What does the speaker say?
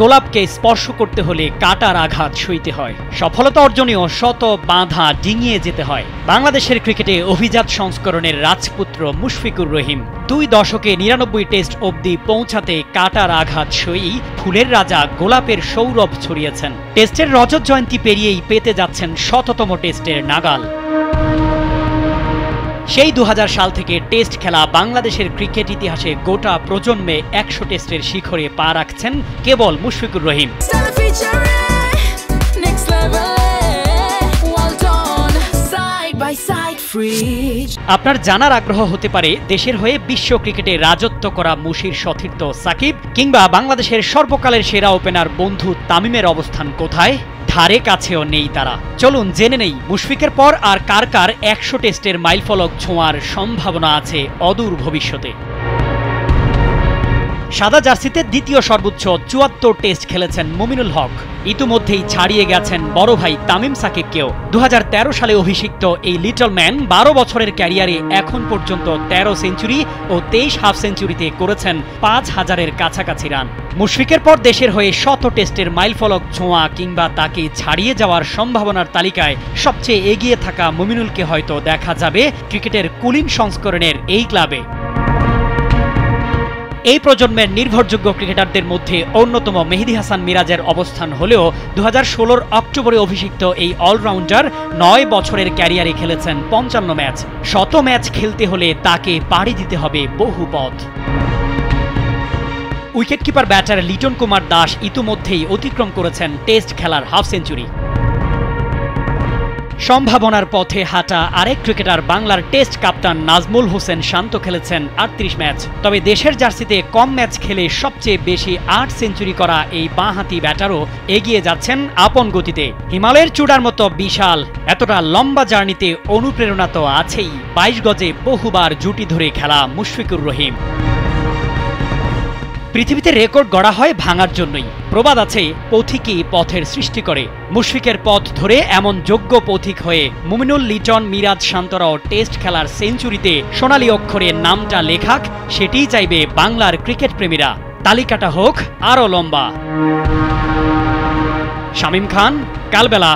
গোলাপকে স্পর্শ করতে হলে কাটার আঘাত সইতে হয়। সফলতা অর্জনেও শত বাধা ডিঙিয়ে যেতে হয়। বাংলাদেশের ক্রিকেটে অভিজাত সংস্করণের রাজপুত্র মুশফিকুর রহিম 2 দশকে 99 টেস্ট অবধি পৌঁছাতে কাটার আঘাত সই ফুলের রাজা গোলাপের সৌরভ ছড়িয়েছেন। টেস্টের রজত জয়ন্তী পেরিয়েই পেতে যাচ্ছেন শততম টেস্টের নাগাল। সেই 2000 সাল থেকে টেস্ট খেলা বাংলাদেশের ক্রিকেট ইতিহাসে গোটা প্রজন্মে 100 টেস্টের শিখরে পা রাখছেন কেবল মুশফিকুর রহিম। আপনার জানার আগ্রহ হতে পারে দেশের হয়ে বিশ্ব ক্রিকেটে রাজত্ব করা মুশির সতীর্থ সাকিব কিংবা বাংলাদেশের সর্বকালের সেরা ওপেনার বন্ধু তামিমের অবস্থান কোথায়? ধারে কাছেও নেই তারা। চলুন জেনে নেই মুশফিকের পর আর কার কার 100 টেস্টের মাইলফলক ছোঁয়ার সম্ভাবনা আছে অদূর ভবিষ্যতে। সাদা জার্সিতে দ্বিতীয় সর্বোচ্চ 74 টেস্ট খেলেছেন মুমিনুল হক। ইতিমধ্যেই ছাড়িয়ে গেছেন বড় ভাই তামিম সাকিবকেও। 2013 সালে অভিষিক্ত এই লিটল ম্যান 12 বছরের ক্যারিয়ারে এখন পর্যন্ত 13 সেঞ্চুরি ও 23 হাফ সেঞ্চুরিতে করেছেন 5000-এর কাছাকাছি রান। মুশফিকের পর দেশের হয়ে শত টেস্টের মাইলফলক ছোঁয়া কিংবা তাকে ছাড়িয়ে যাওয়ার সম্ভাবনার তালিকায় সবচেয়ে এগিয়ে থাকা মুমিনুলকে হয়তো দেখা যাবে ক্রিকেটের কুলীন সংস্করণের এই ক্লাবে। এই প্রজন্মের নির্ভরযোগ্য ক্রিকেটারদের মধ্যে অন্যতম মেহেদী হাসান মিরাজের অবস্থান হলেও 2016 অক্টোবরে অভিষিক্ত এই অলরাউন্ডার 9 বছরের ক্যারিয়ারে খেলেছেন 55 ম্যাচ। শত ম্যাচ খেলতে হলে তাকে পাড়ি দিতে হবে বহু পথ। উইকেটকিপার ব্যাটার লিটন কুমার দাস ইতিমধ্যেই অতিক্রম করেছেন টেস্ট খেলার হাফ সেঞ্চুরি। সম্ভাবনার পথে হাঁটা আরেক ক্রিকেটার বাংলার টেস্ট কাপ্তান নাজমুল হোসেন শান্ত খেলেছেন 38 ম্যাচ। তবে দেশের জার্সিতে কম ম্যাচ খেলে সবচেয়ে বেশি 8 সেঞ্চুরি করা এই বাঁহাতি ব্যাটারও এগিয়ে যাচ্ছেন আপন গতিতে। হিমালয়ের চূড়ার মতো বিশাল এতটা লম্বা জার্নিতে অনুপ্রেরণা তো আছেই 22 গজে বহুবার জুটি ধরে খেলা মুশফিকুর রহিম। পৃথিবীতে রেকর্ড গড়া হয় ভাঙার জন্যই। প্রবাদ আছে, পথিকই পথের সৃষ্টি করে। মুশফিকের পথ ধরে এমন যোগ্য পথিক হয়ে মুমিনুল, লিটন, মিরাজ, শান্তরাও টেস্ট খেলার সেঞ্চুরিতে সোনালী অক্ষরে নামটা লেখাক, সেটিই চাইবে বাংলার ক্রিকেট প্রেমীরা। তালিকাটা হোক আরও লম্বা। শামীম খান, কালবেলা।